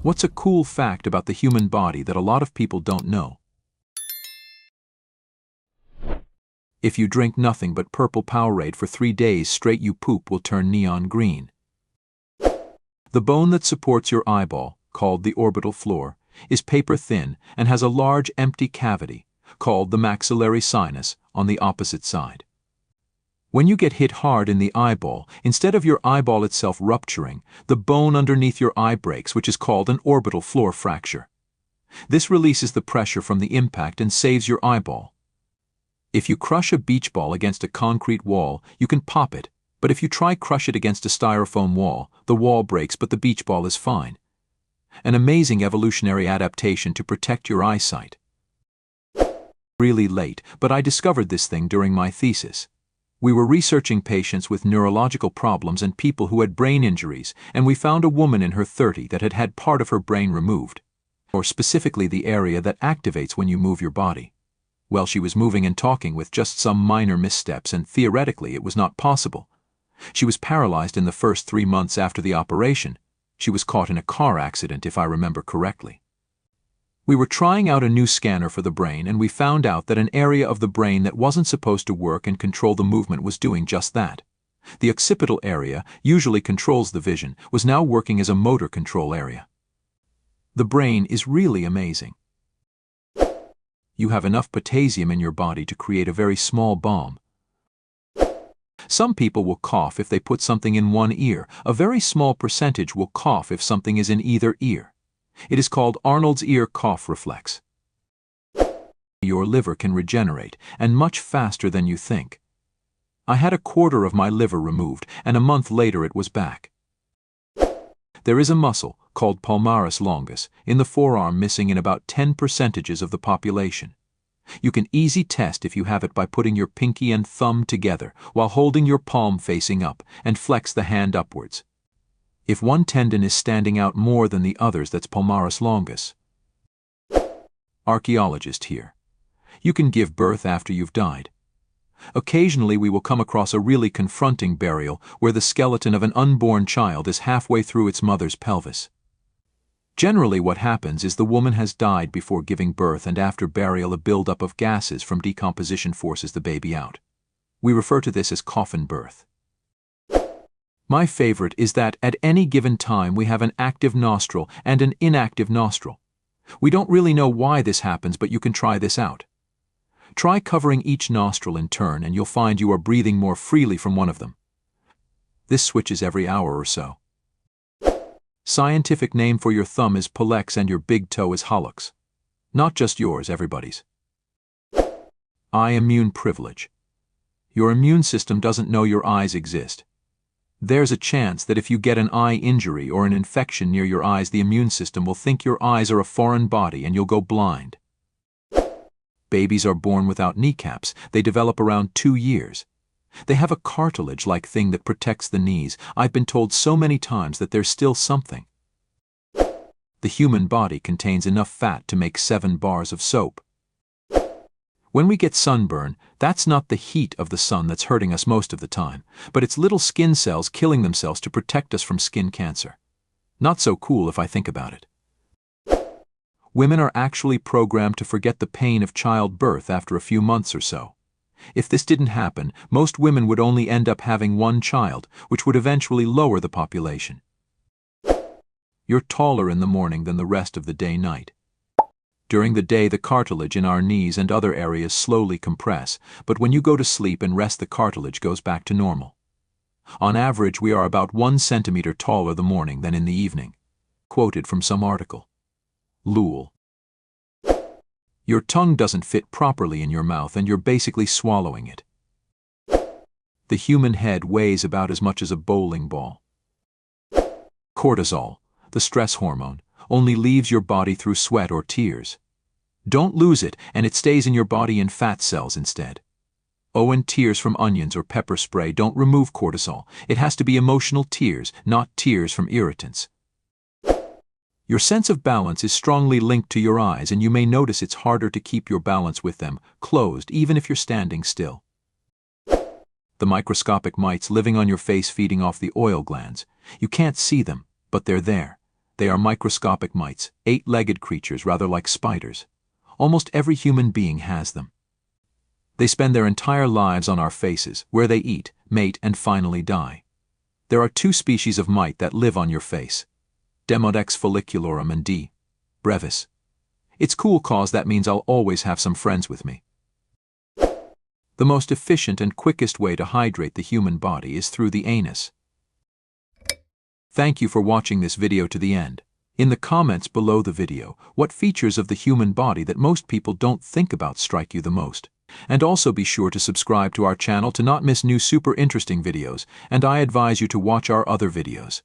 What's a cool fact about the human body that a lot of people don't know? If you drink nothing but purple Powerade for 3 days straight, your poop will turn neon green. The bone that supports your eyeball, called the orbital floor, is paper thin and has a large empty cavity, called the maxillary sinus, on the opposite side. When you get hit hard in the eyeball, instead of your eyeball itself rupturing, the bone underneath your eye breaks, which is called an orbital floor fracture. This releases the pressure from the impact and saves your eyeball. If you crush a beach ball against a concrete wall, you can pop it, but if you crush it against a styrofoam wall, the wall breaks but the beach ball is fine. An amazing evolutionary adaptation to protect your eyesight. Really late, but I discovered this thing during my thesis. We were researching patients with neurological problems and people who had brain injuries, and we found a woman in her 30s that had had part of her brain removed, or specifically the area that activates when you move your body. Well, she was moving and talking with just some minor missteps, and theoretically it was not possible. She was paralyzed in the first 3 months after the operation. She was caught in a car accident, if I remember correctly. We were trying out a new scanner for the brain, and we found out that an area of the brain that wasn't supposed to work and control the movement was doing just that. The occipital area, usually controls the vision, was now working as a motor control area. The brain is really amazing. You have enough potassium in your body to create a very small bomb. Some people will cough if they put something in one ear. A very small percentage will cough if something is in either ear. It is called Arnold's ear cough reflex. Your liver can regenerate, and much faster than you think. I had 1/4 of my liver removed, and a month later it was back. There is a muscle, called palmaris longus, in the forearm missing in about 10% of the population. You can easy test if you have it by putting your pinky and thumb together while holding your palm facing up and flex the hand upwards. If one tendon is standing out more than the others, that's palmaris longus. Archaeologist here. You can give birth after you've died. Occasionally we will come across a really confronting burial where the skeleton of an unborn child is halfway through its mother's pelvis. Generally what happens is the woman has died before giving birth, and after burial a buildup of gases from decomposition forces the baby out. We refer to this as coffin birth. My favorite is that at any given time we have an active nostril and an inactive nostril. We don't really know why this happens, but you can try this out. Try covering each nostril in turn and you'll find you are breathing more freely from one of them. This switches every hour or so. Scientific name for your thumb is pollex and your big toe is hallux. Not just yours, everybody's. Eye immune privilege. Your immune system doesn't know your eyes exist. There's a chance that if you get an eye injury or an infection near your eyes, the immune system will think your eyes are a foreign body and you'll go blind. Babies are born without kneecaps. They develop around 2 years. They have a cartilage-like thing that protects the knees. I've been told so many times that there's still something. The human body contains enough fat to make 7 bars of soap. When we get sunburn, that's not the heat of the sun that's hurting us most of the time, but it's little skin cells killing themselves to protect us from skin cancer. Not so cool if I think about it. Women are actually programmed to forget the pain of childbirth after a few months or so. If this didn't happen, most women would only end up having 1 child, which would eventually lower the population. You're taller in the morning than the rest of the day-night. During the day, the cartilage in our knees and other areas slowly compress, but when you go to sleep and rest, the cartilage goes back to normal. On average, we are about 1 centimeter taller the morning than in the evening. Quoted from some article. Lul. Your tongue doesn't fit properly in your mouth and you're basically swallowing it. The human head weighs about as much as a bowling ball. Cortisol, the stress hormone, only leaves your body through sweat or tears. Don't lose it, and it stays in your body in fat cells instead. And tears from onions or pepper spray don't remove cortisol. It has to be emotional tears, not tears from irritants. Your sense of balance is strongly linked to your eyes, and you may notice it's harder to keep your balance with them closed even if you're standing still. The microscopic mites living on your face feeding off the oil glands. You can't see them, but they're there. They are microscopic mites, 8-legged creatures rather like spiders. Almost every human being has them. They spend their entire lives on our faces, where they eat, mate, and finally die. There are 2 species of mite that live on your face: Demodex folliculorum and D. brevis. It's cool cause that means I'll always have some friends with me. The most efficient and quickest way to hydrate the human body is through the anus. Thank you for watching this video to the end. In the comments below the video, what features of the human body that most people don't think about strike you the most? And also be sure to subscribe to our channel to not miss new super interesting videos, and I advise you to watch our other videos.